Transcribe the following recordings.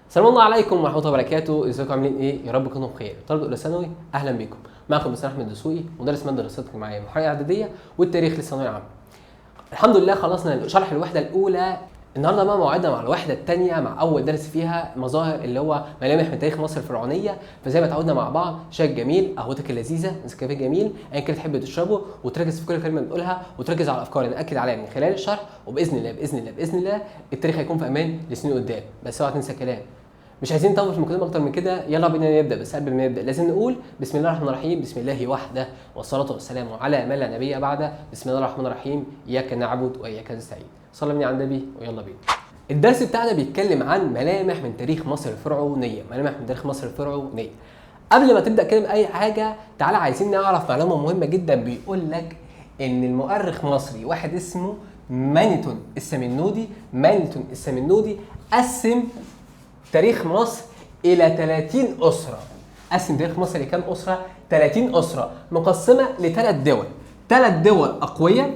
السلام الله عليكم ورحمه الله وبركاته. ازيكم عاملين ايه؟ يا رب تكونوا بخير. طلبه اولى ثانوي اهلا بيكم. معكم مستر احمد دسوقي مدرس ماده دراسات اجتماعيه محاضره اعداديه والتاريخ للثانويه العامه. الحمد لله خلصنا شرح الوحده الاولى. النهارده بقى موعدنا مع الوحده الثانيه مع اول درس فيها مظاهر اللي هو ملامح من تاريخ مصر الفرعونيه. فزي ما اتعودنا مع بعض شاي جميل، قهوتك اللذيذه، نسكافيه جميل، ايا كان تحب تشربه، وتركز في كل كلمه بنقولها وتركز على الافكار اللي ناكد عليها من خلال الشرح. وباذن الله باذن الله باذن الله التاريخ هيكون في امان لسنين قدام. بس اوعى تنسى كلام، مش عايزين نطول في المقدمه اكتر من كده. يلا بينا نبدا. بس قبل ما نبدا لازم نقول بسم الله الرحمن الرحيم. بسم الله وحده والصلاه والسلام على من لا نبي بعده. بسم الله الرحمن الرحيم. اياك نعبد واياك نستعين. صلى بينا على النبي ويلا بينا. الدرس بتاعنا بيتكلم عن ملامح من تاريخ مصر الفرعونيه. ملامح من تاريخ مصر الفرعونيه. قبل ما تبدا كده اي حاجه تعالى عايزين نعرف معلومه مهمه جدا. بيقول لك ان المؤرخ مصري واحد اسمه مانيتون السمنودي قسم تاريخ مصر الى 30 اسره. قسم تاريخ مصر لكام اسره؟ 30 اسره مقسمه لثلاث دول. ثلاث دول اقوياء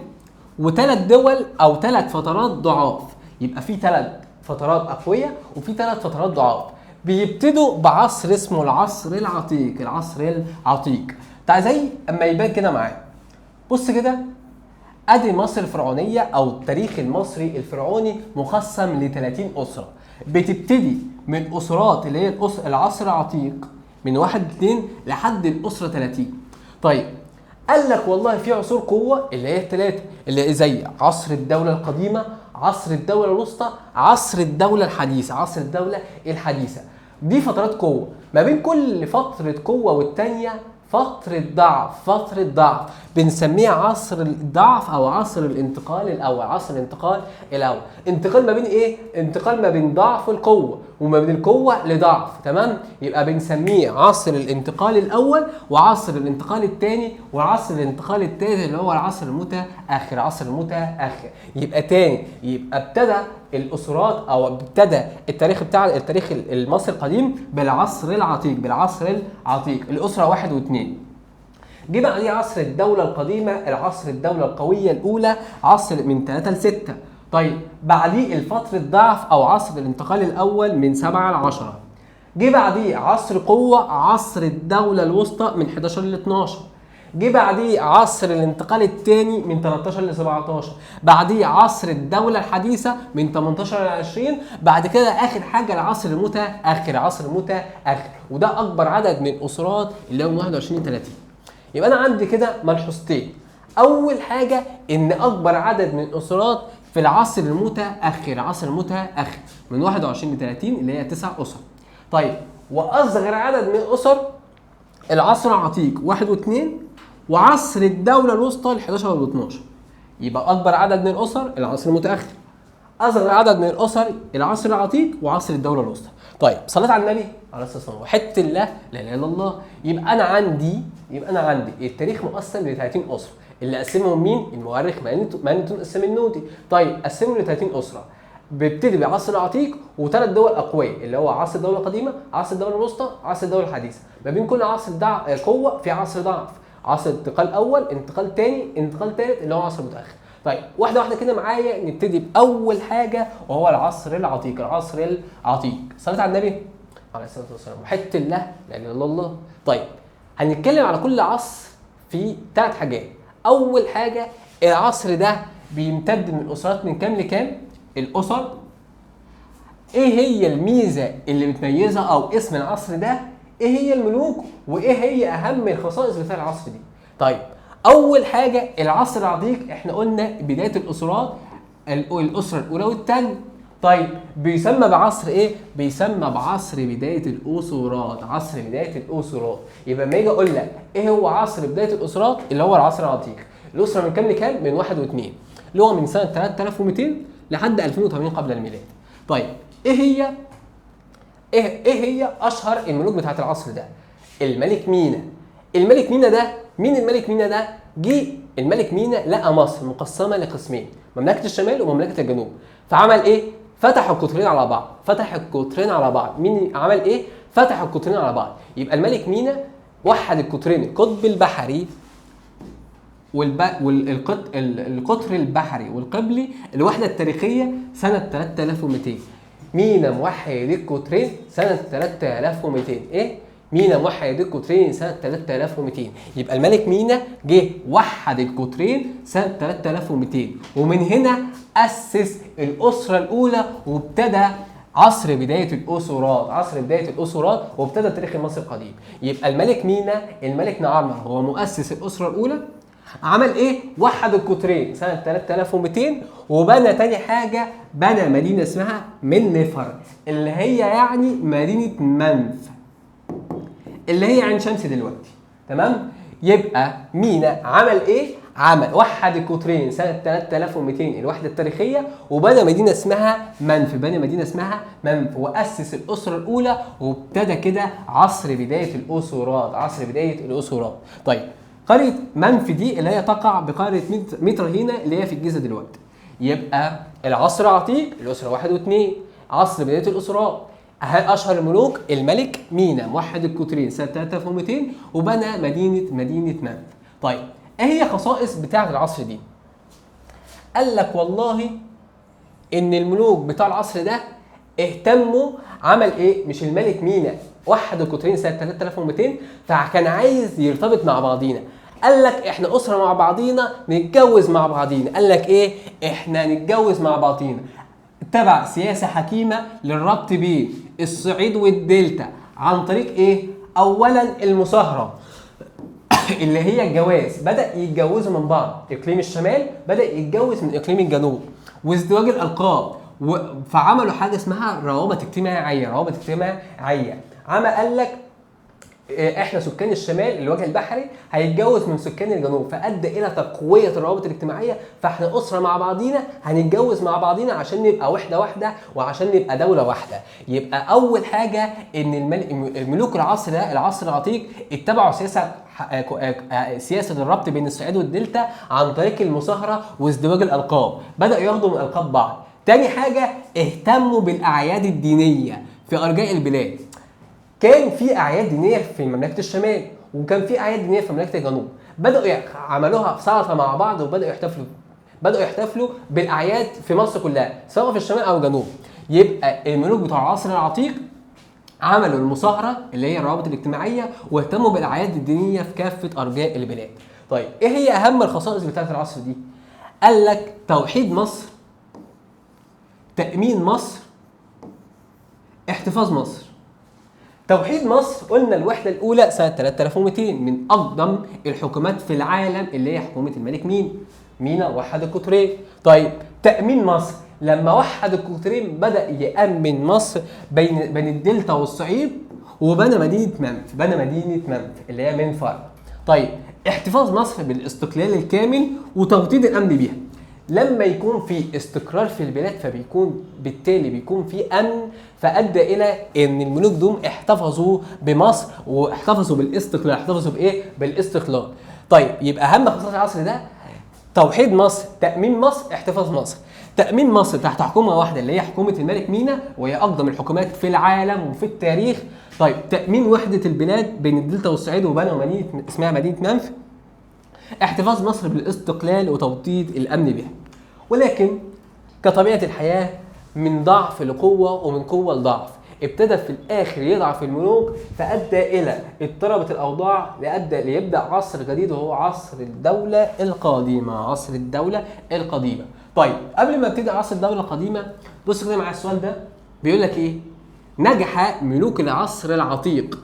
وثلاث دول او ثلاث فترات ضعاف. يبقى في ثلاث فترات اقوياء وفي ثلاث فترات ضعاف. بيبتدوا بعصر اسمه العصر العتيق. تعال زي اما يبان كده معايا. بص كده، ادي مصر الفرعونيه او التاريخ المصري الفرعوني مقسم ل 30 اسره. بتبتدي من اسرات اللي هي العصر العتيق من 1 2 لحد الاسره 30. طيب قال لك والله في عصور قوه اللي هي الثلاثه اللي هي زي عصر الدوله القديمه، عصر الدوله الوسطى، عصر الدوله الحديثه. دي فترات قوه. ما بين كل فتره قوه والثانيه فترة ضعف بنسميها عصر الضعف او عصر الانتقال الاول. انتقال ما بين ايه؟ انتقال ما بين ضعف القوة وما بين القوة لضعف. تمام؟ يبقى بنسميه عصر الانتقال الاول وعصر الانتقال الثاني وعصر الانتقال الثالث اللي هو العصر المتأخر. يبقى تاني، يبقى ابتدى الاسرات او ابتدى التاريخ المصري القديم بالعصر العتيق الاسره 1 و2. جه بعديه عصر الدوله القديمه، العصر الدوله القويه الاولى، عصر من 3 ل 6. طيب بعديه الفتره ضعف او عصر الانتقال الاول من 7 ل 10. جه بعديه عصر قوه، عصر الدوله الوسطى من 11 ل 12. جه بعديه عصر الانتقال الثاني من 13 ل 17. بعديه عصر الدولة الحديثة من 18 ل 20. بعد كده آخر حاجة العصر المتأخر. وده أكبر عدد من الأسرات اللي هو من 21 ل 30. يبقى أنا عندي كده ملحوظتين. أول حاجة إن أكبر عدد من الأسرات في العصر المتأخر من 21 ل 30 اللي هي 9 أسر. طيب وأصغر عدد من الأسر العصر العتيق 1 و2 وعصر الدولة الوسطى ال 11 وال 12. يبقى أكبر عدد من الأسر العصر المتأخر، أصغر عدد من الأسر العصر العتيق وعصر الدولة الوسطى. طيب صلاة على النبي عليه الصلاة والسلام وحدة الله لا إله إلا الله. يبقى أنا عندي التاريخ مقسم ل 30 أسرة. اللي قسمهم مين؟ المؤرخ مانيتون السمنودي. طيب قسمهم ل 30 أسرة. بيبتدي بعصر العتيق وثلاث دول اقوياء اللي هو عصر الدوله القديمه، عصر الدوله الوسطى، عصر الدوله الحديثه. ما بين كل عصر قوه في عصر ضعف، عصر انتقال اول، انتقال ثاني، انتقال ثالث اللي هو عصر متاخر. طيب واحده واحده كده معايا. نبتدي باول حاجه وهو العصر العتيق. صلاه على النبي عليه الصلاه والسلام وحده الله لا اله الا الله. طيب هنتكلم على كل عصر في 3 حاجات. اول حاجه العصر ده بيمتد من اسرات من كام لكام؟ الاسر. ايه هي الميزه اللي بتميزها او اسم العصر ده؟ ايه هي الملوك وايه هي اهم الخصائص بتاع العصر دي؟ طيب اول حاجه العصر العتيق احنا قلنا بدايه الاسرات، الاسره الاولى والثانيه. طيب بيسمى بعصر ايه؟ بيسمى بعصر بدايه الاسرات. يبقى لما اجي اقول لك ايه هو عصر بدايه الاسرات اللي هو العصر العتيق. الاسره من كام لكام؟ من 1 و2 اللي هو من سنه 3200 لحد 2080 قبل الميلاد. طيب ايه هي اشهر الملوك بتاعت العصر ده؟ الملك مينا. مين الملك مينا ده؟ جه الملك مينا لقى مصر مقسمه لقسمين، مملكه الشمال ومملكه الجنوب. فعمل ايه؟ فتح القطرين على بعض. مين عمل ايه؟ فتح القطرين على بعض. يبقى الملك مينا وحد القطرين، القطب البحري القطر البحري والقبلي. الوحده التاريخيه سنه 3200. مينا موحد القطرين سنه 3200. ايه؟ مينا موحد القطرين سنه 3200. يبقى الملك مينا جه وحد القطرين سنه 3200، ومن هنا اسس الاسره الاولى وابتدى عصر بدايه الاسرات، وابتدى التاريخ المصري القديم. يبقى الملك مينا، الملك نعرمر هو مؤسس الاسره الاولى. عمل ايه؟ وحد القطرين سنه 3200، وبنى تاني حاجه، بنى مدينه اسمها منفر، اللي هي يعني مدينه منف، اللي هي عين شمس دلوقتي. تمام؟ يبقى مينا عمل ايه؟ عمل وحد القطرين سنه 3200 الوحده التاريخيه، وبنى مدينه اسمها منف، واسس الاسره الاولى، وابتدى كده عصر بدايه الاسرات. طيب قريه منف دي اللي هي تقع بقريه مترهينة اللي هي في الجيزه دلوقتي. يبقى العصر العتيق الاسره 1 و2، عصر بدايه الاسرات، اشهر الملوك الملك مينا موحد القطرين سنه 3200، وبنى مدينه منف. طيب ايه هي خصائص بتاعه العصر دي؟ قال لك والله ان الملوك بتاع العصر ده اهتموا. عمل ايه؟ مش الملك مينا وحد القطرين سنه 3200 فكان عايز يرتبط مع بعضينا، قال لك احنا اسره مع بعضينا نتجوز مع بعضينا. قال لك ايه؟ احنا نتجوز مع بعضينا. اتبع سياسه حكيمه للربط بين الصعيد والدلتا عن طريق ايه؟ اولا المصاهره اللي هي الجواز، بدا يتجوزوا من بعض. اقليم الشمال بدا يتجوز من اقليم الجنوب، وازدواج الالقاب، فعملوا حاجه اسمها روابط اجتماعيه. قال لك احنا سكان الشمال الوجه البحري هيتجوز من سكان الجنوب، فادى الى تقويه الروابط الاجتماعيه. فاحنا اسره مع بعضينا هنتجوز مع بعضينا عشان نبقى واحده وعشان نبقى دوله واحده. يبقى اول حاجه ان الملوك العصر ده، العصر العتيق، اتبعوا سياسه الربط بين الصعيد والدلتا عن طريق المصاهره وازدواج الالقاب، بداوا ياخدوا من القاب بعض. تاني حاجه اهتموا بالاعياد الدينيه في ارجاء البلاد. كان في اعياد دينيه في مملكه الشمال، وكان في اعياد دينيه في مملكه الجنوب، بداوا عملوها سلطه مع بعض، وبداوا يحتفلوا بالاعياد في مصر كلها سواء في الشمال او الجنوب. يبقى الملوك بتوع العصر العتيق عملوا المصاهره اللي هي الروابط الاجتماعيه، واهتموا بالاعياد الدينيه في كافه ارجاء البلاد. طيب ايه هي اهم الخصائص بتاعه العصر دي؟ قال لك توحيد مصر، تامين مصر، احتفاظ مصر. توحيد مصر قلنا الوحده الاولى سنه 3200 من اقدم الحكومات في العالم اللي هي حكومه الملك مينا وحد القطرين. طيب تامين مصر، لما وحد القطرين بدا يامن مصر بين الدلتا والصعيد، وبنى مدينه منف اللي هي منفر. طيب احتفاظ مصر بالاستقلال الكامل وتوطيد الامن بيها. لما يكون في استقرار في البلاد بالتالي بيكون في امن، فادى الى ان الملوك دول احتفظوا بمصر واحتفظوا بالاستقلال. احتفظوا بايه؟ بالاستقلال. طيب يبقى اهم خصائص العصر ده توحيد مصر، تامين مصر، احتفاظ مصر. تامين مصر تحت حكومه واحده اللي هي حكومه الملك مينا، وهي اقدم الحكومات في العالم وفي التاريخ. طيب تامين وحده البلاد بين الدلتا والصعيد، وبنوا مدينه اسمها مدينه منف. احتفاظ مصر بالاستقلال وتوطيد الامن بها. ولكن كطبيعه الحياه من ضعف لقوه ومن قوه لضعف، ابتدى في الاخر يضعف الملوك، فادى الى اضطرابت الاوضاع، ليبدا عصر جديد وهو عصر الدوله القديمه. طيب قبل ما ابتدي عصر الدوله القديمه، بص كده معايا السؤال ده بيقول لك ايه؟ نجح ملوك العصر العتيق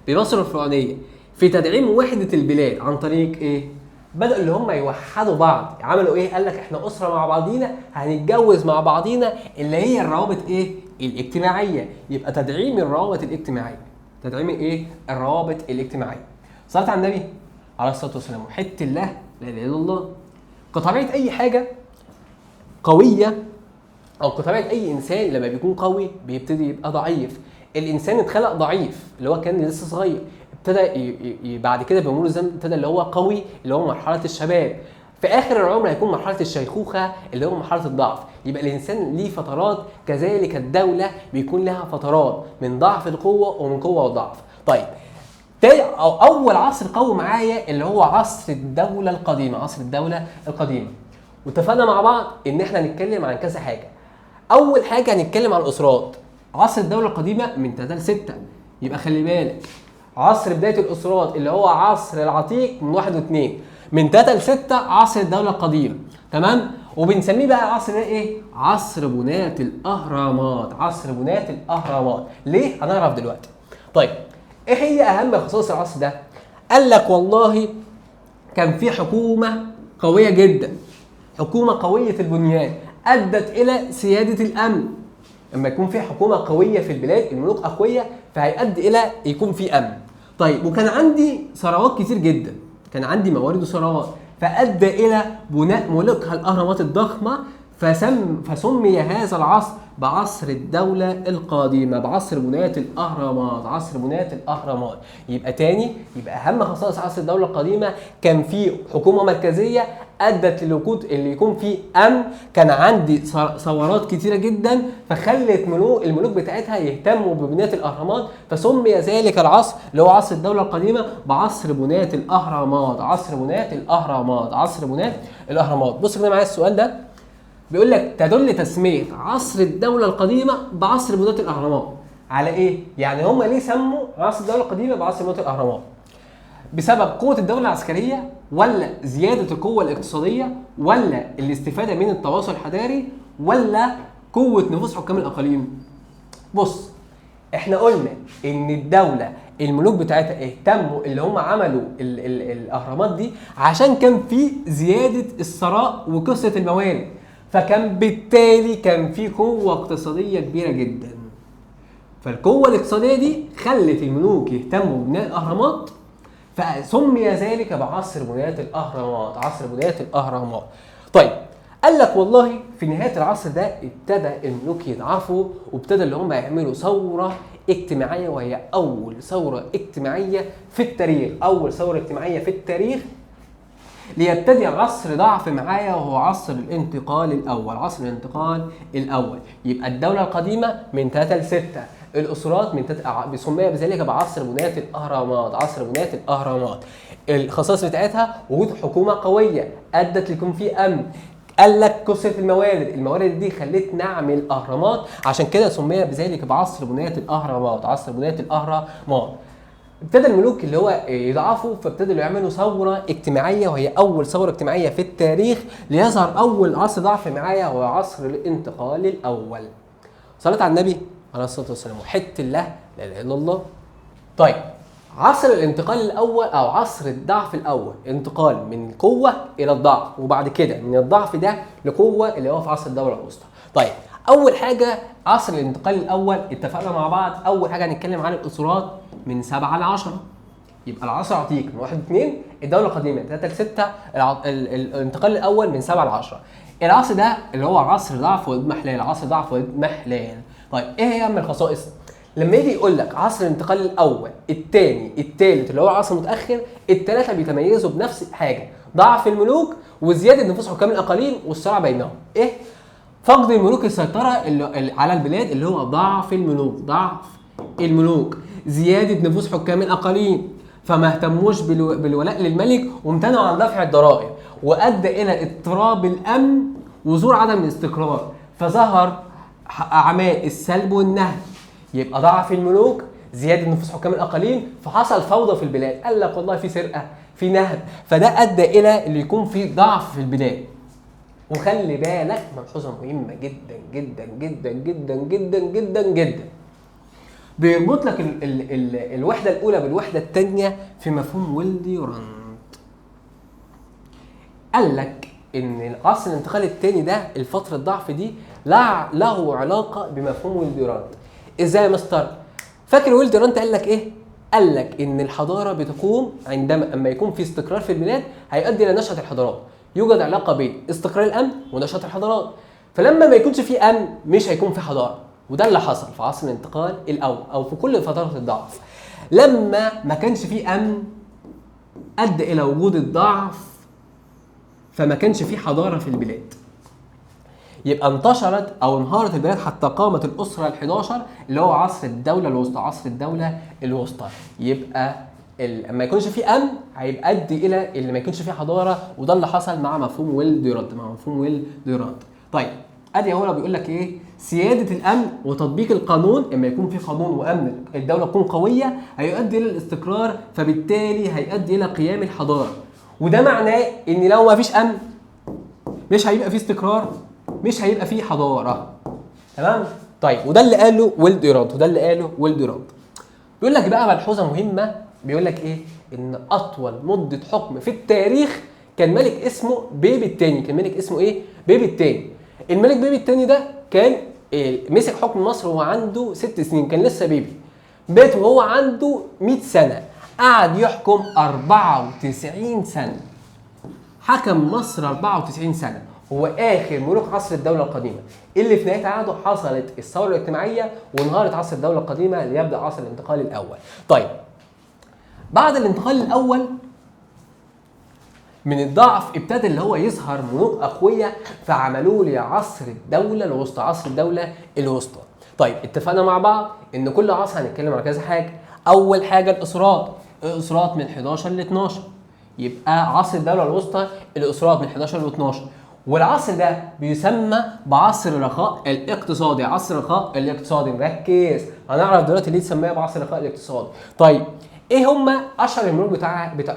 بمصر الفرعونيه في تدعيم وحده البلاد عن طريق ايه؟ بدأوا اللي هم يوحدوا بعض. عملوا ايه؟ قال لك احنا اسره مع بعضينا هنتجوز مع بعضينا، اللي هي الروابط ايه؟ الاجتماعيه. يبقى تدعيم الروابط الاجتماعيه. الروابط الاجتماعيه. صلاه على النبي عليه الصلاه والسلام، وحده الله لا اله الا الله. كطبيعه اي حاجه قويه، او كطبيعه اي انسان لما بيكون قوي بيبتدي يبقى ضعيف. الانسان اتخلق ضعيف اللي هو كان لسه صغير، ابتدى بعد كده بمرور الزمن ابتدى اللي هو قوي اللي هو مرحله الشباب. في اخر العمر هيكون مرحله الشيخوخه اللي هو مرحله الضعف. يبقى الانسان ليه فترات، كذلك الدوله بيكون لها فترات من ضعف القوه ومن قوه وضعف. طيب اول عصر قوي معايا اللي هو عصر الدوله القديمه. واتفقنا مع بعض ان احنا نتكلم عن كذا حاجه. اول حاجه هنتكلم عن الاسرات. عصر الدوله القديمه من 3 ل 6، يبقى خلي بالك عصر بدايه الاسرات اللي هو عصر العتيق من 1 و2، من 3 ل 6 عصر الدوله القديمه، تمام؟ وبنسميه بقى عصر ايه؟ عصر بناة الاهرامات. عصر بناة الاهرامات. ليه؟ هنعرف دلوقتي. طيب ايه هي اهم خصائص العصر ده؟ قال لك والله كان في حكومه قويه جدا، حكومه قويه البنيان ادت الى سياده الامن. لما يكون في حكومه قويه في البلاد، الملوك اقوياء، فهيؤدي الى يكون في امن. طيب وكان عندي ثروات كتير جدا، كان عندي موارد وثروات، فادى الى بناء ملوكها الاهرامات الضخمه، فسمي هذا العصر بعصر الدولة القديمة، بعصر بناة الأهرامات. عصر بناة الأهرامات. يبقى تاني، يبقى أهم خصائص عصر الدولة القديمة كان في حكومة مركزية أدت للوجود اللي يكون فيه أمن، كان عندي ثورات كتيرة جدا فخلت الملوك بتاعتها يهتموا ببناية الأهرامات، فسمي ذلك العصر اللي هو عصر الدولة القديمة بعصر بناة الأهرامات. عصر بناة الأهرامات. عصر بناة الأهرامات. بص كده معايا السؤال ده، بيقول لك تدل تسمية عصر الدولة القديمة بعصر بناة الأهرامات على إيه؟ يعني هم ليه سموا عصر الدولة القديمة بعصر بناة الأهرامات؟ بسبب قوة الدولة العسكرية، ولا زيادة القوة الاقتصادية، ولا الاستفادة من التواصل الحضاري، ولا قوة نفوذ حكام الأقاليم؟ بص، احنا قلنا إن الدولة الملوك بتاعتها اهتموا اللي هم عملوا الأهرامات دي عشان كان في زيادة الثراء وكثرة الموارد، فكان بالتالي كان في قوة اقتصادية كبيرة جدا. فالقوة الاقتصادية دي خلت الملوك يهتموا ببناء الأهرامات، فسمي ذلك بعصر بناة الأهرامات. عصر بناة الأهرامات. طيب قال لك والله في نهاية العصر ده ابتدى الملوك يضعفوا، وابتدى اللي هم يعملوا ثورة اجتماعية، وهي أول ثورة اجتماعية في التاريخ. أول ثورة اجتماعية في التاريخ، ليبتدي عصر ضعف معايا وهو عصر الانتقال الأول. عصر الانتقال الأول. يبقى الدولة القديمة من 3 ل 6، الأسرات من بيسمى بذلك بعصر بناة الأهرامات. عصر بناة الأهرامات. الخصائص بتاعتها وجود حكومة قوية أدت ليكون في أمن. قال لك كثرة الموارد دي خلت نعمل أهرامات، عشان كده سمي بذلك بعصر بناة الأهرامات. عصر بناة الأهرامات. ابتدى الملوك اللي هو يضعفوا، فابتدوا يعملوا ثوره اجتماعيه، وهي اول ثوره اجتماعيه في التاريخ، ليظهر اول عصر ضعف معايا وهو عصر الانتقال الاول. صلاه على النبي عليه الصلاه والسلام. وحده الله لا اله الا الله. طيب عصر الانتقال الاول او عصر الضعف الاول، انتقال من القوه الى الضعف، وبعد كده من الضعف ده لقوه اللي هو في عصر الدوله الوسطى. طيب اول حاجه عصر الانتقال الاول، اتفقنا مع بعض اول حاجه هنتكلم عن الاسرات من 7 ل 10. يبقى العصر العتيق من 1 ل 2، الدوله القديمه من 3 ل 6، الانتقال الاول من 7 ل 10. العصر ده اللي هو عصر ضعف واضمحلال. عصر ضعف واضمحلال. طيب ايه هي اهم الخصائص؟ لما يجي يقول لك عصر الانتقال الاول، الثاني، الثالث اللي هو عصر متاخر، الثلاثه بيتميزوا بنفس حاجه، ضعف الملوك وزياده نفوذ حكام الاقاليم والصراع بينهم. ايه؟ فقد الملوك السيطره اللي على البلاد اللي هو ضعف الملوك. ضعف الملوك. زياده نفوذ حكام الاقاليم، فما اهتموش بالولاء للملك وامتنعوا عن دفع الضرائب، وادى الى اضطراب الامن وظهور عدم الاستقرار، فظهر اعمال السلب والنهب. يبقى ضعف الملوك، زياده نفوذ حكام الاقاليم، فحصل فوضى في البلاد. قال لك والله في سرقه، في نهب، فده ادى الى اللي يكون في ضعف في البلاد. وخلي بالك ملحوظه مهمه جدا جدا جدا جدا جدا جدا جدا، بيربط لك الوحده الاولى بالوحده الثانيه في مفهوم ويل-ديورانت. قال لك ان عصر الانتقال الثاني ده، الفتره الضعف دي له علاقه بمفهوم ويل-ديورانت. ازاي يا مستر؟ فاكر ويل-ديورانت قال لك ايه؟ قال لك ان الحضاره بتقوم اما يكون في استقرار في البلاد هيؤدي الى نشأة الحضارات. يوجد علاقه بين استقرار الامن ونشأة الحضارات. فلما ما يكونش في امن مش هيكون في حضاره. وده اللي حصل في عصر الانتقال الاول او في كل فترات الضعف. لما ما كانش في امن ادى الى وجود الضعف، فما كانش في حضاره في البلاد. يبقى انتشرت او انهارت البلاد حتى قامت الاسره ال11 اللي هو عصر الدوله الوسطى. عصر الدوله الوسطى. يبقى لما يكونش في امن هيؤدي الى اللي ما يكونش في حضاره، وده اللي حصل مع مفهوم ويل-ديورانت. مع مفهوم ويل-ديورانت. طيب ادي هو بيقول لك ايه؟ سياده الامن وتطبيق القانون. اما يكون في قانون وامن الدوله تكون قويه هيؤدي الى الاستقرار، فبالتالي هيؤدي الى قيام الحضاره. وده معناه ان لو ما فيش امن مش هيبقى فيه استقرار، مش هيبقى فيه حضاره. تمام؟ طيب وده اللي قاله ولد ايراد، بيقول لك بقى ملحوظه مهمه، بيقول لك ايه؟ ان اطول مده حكم في التاريخ كان ملك اسمه بيبي الثاني. كان ملك اسمه ايه؟ بيبي الثاني. الملك بيبي الثاني ده كان مسك حكم مصر وهو عنده 6 سنين، كان لسه بيبي. بات وهو عنده 100 سنه، قعد يحكم 94 سنه. حكم مصر 94 سنه، هو اخر ملوك عصر الدوله القديمه اللي في نهايه عهده حصلت الثوره الاجتماعيه وانهارت عصر الدوله القديمه ليبدا عصر الانتقال الاول. طيب بعد الانتقال الاول من الضعف ابتدى اللي هو يظهر ملوك اقوياء، فعملوا لي عصر الدوله الوسطى، عصر الدوله الوسطى. طيب اتفقنا مع بعض ان كل عصر هنتكلم على كذا حاجه. اول حاجه الاسرات من 11 ل 12، يبقى عصر الدوله الوسطى الاسرات من 11 ل 12. والعصر ده بيسمى بعصر الرخاء الاقتصادي. عصر الرخاء الاقتصادي، نركز، هنعرف دلوقتي ليه تسميها بعصر الرخاء الاقتصادي. طيب ايه هم اشهر الملوك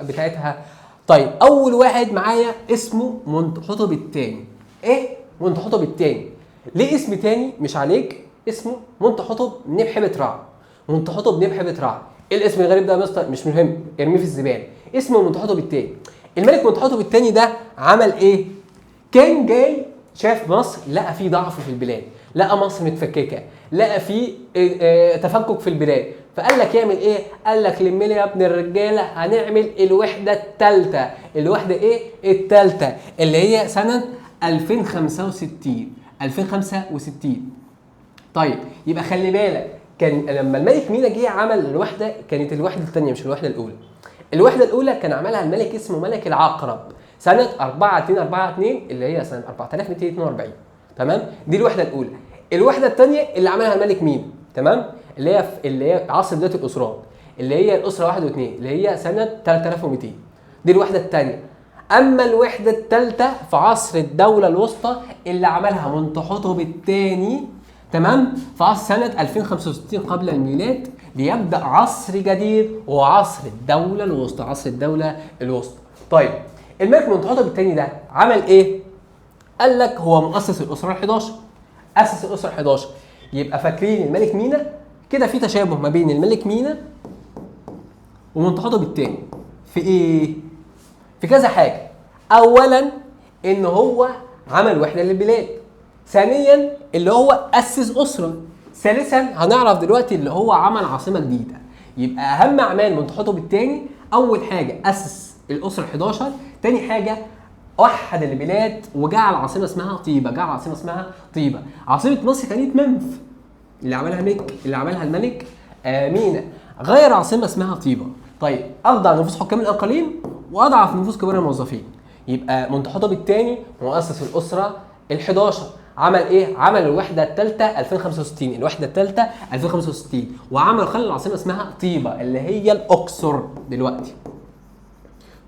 بتاعتها؟ طيب اول واحد معايا اسمه منتحتب الثاني. ايه؟ منتحتب الثاني. ليه اسم تاني مش عليك؟ اسمه منتحتب نبحبة رع. منتحتب نبحبة رع. ايه الاسم الغريب ده يا مستر؟ مش مهم، ارميه في الزباله. اسمه منتحتب الثاني. الملك منتحتب الثاني ده عمل ايه؟ كان جاي شاف مصر، لقى فيه ضعف في البلاد، لقى مصر متفككه، لقى فيه تفكك في البلاد، فقال لك يعمل ايه؟ قال لك لم لي يا ابن الرجاله هنعمل الوحده الثالثه. الوحده ايه؟ الثالثه اللي هي سنه 2065. 2065. طيب يبقى خلي بالك، كان لما الملك مينا جه عمل الوحده كانت الوحده الثانيه مش الوحده الاولى. الوحده الاولى كان عملها الملك اسمه ملك العقرب سنه 4242 اللي هي سنه 4242. تمام؟ دي الوحده الاولى. الوحده الثانيه اللي عملها الملك مينا، تمام؟ اللي هي عصر بدايه الاسرات، اللي هي الاسره 1 و2 اللي هي سنه 3200. دي الوحده الثانيه. اما الوحده الثالثه في عصر الدوله الوسطى اللي عملها منتحتب الثاني، تمام؟ في عصر سنه 2065 قبل الميلاد بيبدا عصر جديد وهو عصر الدوله الوسطى. عصر الدوله الوسطى. طيب الملك منتحتب الثاني ده عمل ايه؟ قال لك هو مؤسس الاسره ال11. اسس الاسره ال11. يبقى فاكرين الملك مينا كده في تشابه ما بين الملك مينا ومنتحتب الثاني في ايه؟ في كذا حاجه. اولا ان هو عمل وحده للبلاد. ثانيا اللي هو اسس اسره. ثالثا هنعرف دلوقتي اللي هو عمل عاصمه جديده. يبقى اهم اعمال منتحتب الثاني، اول حاجه اسس الاسره ال11، ثاني حاجه وحد البلاد وجعل عاصمه اسمها طيبه. عاصمه مصر كانت منف اللي عملها الملك مينا. غير عاصمه اسمها طيبه. طيب اخضع نفوس حكام الاقاليم واضعف نفوس كبار الموظفين. يبقى منتحتب الثاني مؤسس الاسره ال11. عمل ايه؟ عمل الوحده الثالثه 2065. الوحده الثالثه 2065 وعمل خلى العاصمه اسمها طيبه اللي هي الاقصر دلوقتي.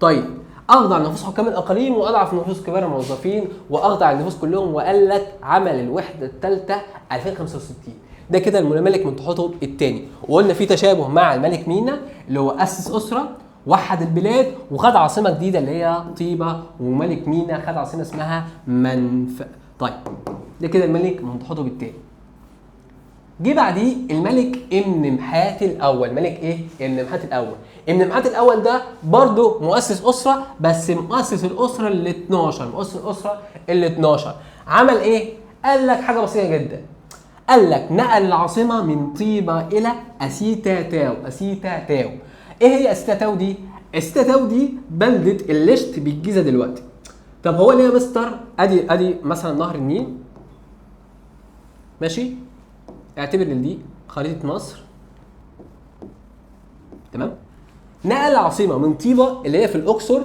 طيب اخضع نفوس حكام الاقاليم واضعف نفوس كبار الموظفين واخضع النفوس كلهم، وقال لك عمل الوحده الثالثه 2065. ده كده الملك منتحتب الثاني. وقلنا في تشابه مع الملك مينا اللي هو اسس اسره، وحد البلاد، وخد عاصمه جديده اللي هي طيبه، وملك مينا خد عاصمه اسمها منف. طيب ده كده الملك منتحتب الثاني. جه بعديه الملك امنمحات الاول. ملك ايه؟ امنمحات الاول. امنمحات الاول ده برضه مؤسس اسره، بس مؤسس الاسره ال12. عمل ايه؟ قال لك حاجه بسيطه جدا. قال لك نقل العاصمه من طيبه الى اسيتا تاو. ايه هي اسيتا تاو دي؟ اسيتا تاو دي بلده الليشت بالجيزه دلوقتي. طب هو ليه يا مستر؟ ادي مثلا نهر النيل، ماشي؟ اعتبر ان دي خريطه مصر، تمام؟ نقل العاصمه من طيبه اللي هي في الاقصر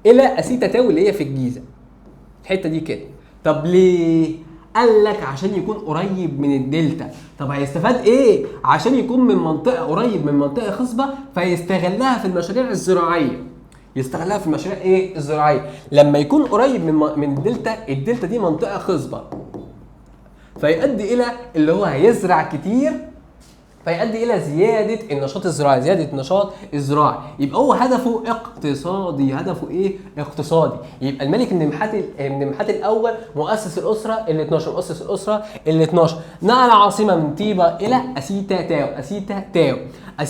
الى اسيتا تاو اللي هي في الجيزه. الحته دي كده. طب ليه؟ قال لك عشان يكون قريب من الدلتا. طب هيستفاد ايه؟ عشان يكون من منطقه قريب من منطقه خصبه فيستغلها في المشاريع الزراعيه. يستغلها في المشاريع ايه؟ الزراعيه. لما يكون قريب من الدلتا، الدلتا دي منطقه خصبه. فيؤدي الى اللي هو هيزرع كتير، فيؤدي الى زياده النشاط الزراعي، زياده النشاط الزراعي. يبقى هو هدفه اقتصادي، هدفه ايه؟ اقتصادي. يبقى الملك النمحات الاول مؤسس الاسره ال 12، مؤسس الاسره ال 12 نقل عاصمه من طيبه الى اسيتا تاو. اسيتا تاو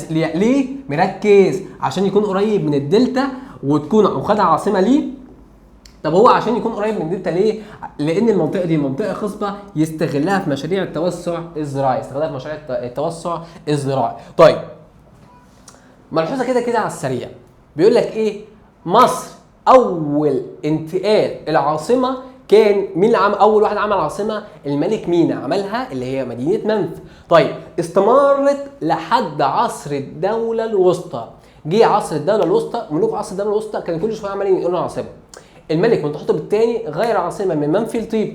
ليه؟ مركز عشان يكون قريب من الدلتا وتكون وخدها عاصمه ليه. طب هو عشان يكون قريب من الدلتا ليه؟ لان المنطقه دي منطقه خصبه يستغلها في مشاريع التوسع الزراعي، يستغلها في مشاريع التوسع الزراعي. طيب ملحوظه كده كده على السريع، بيقول لك ايه؟ مصر اول انتقال العاصمه كان مين اللي عمل؟ اول واحد عمل عاصمه الملك مينا، عملها اللي هي مدينه منف. طيب استمرت لحد عصر الدوله الوسطى. جه عصر الدوله الوسطى، ملوك عصر الدوله الوسطى كانوا كل شويه عمالين ينقلوا عاصمه. الملك منتحتب الثاني غير عاصمه من منف لطيب،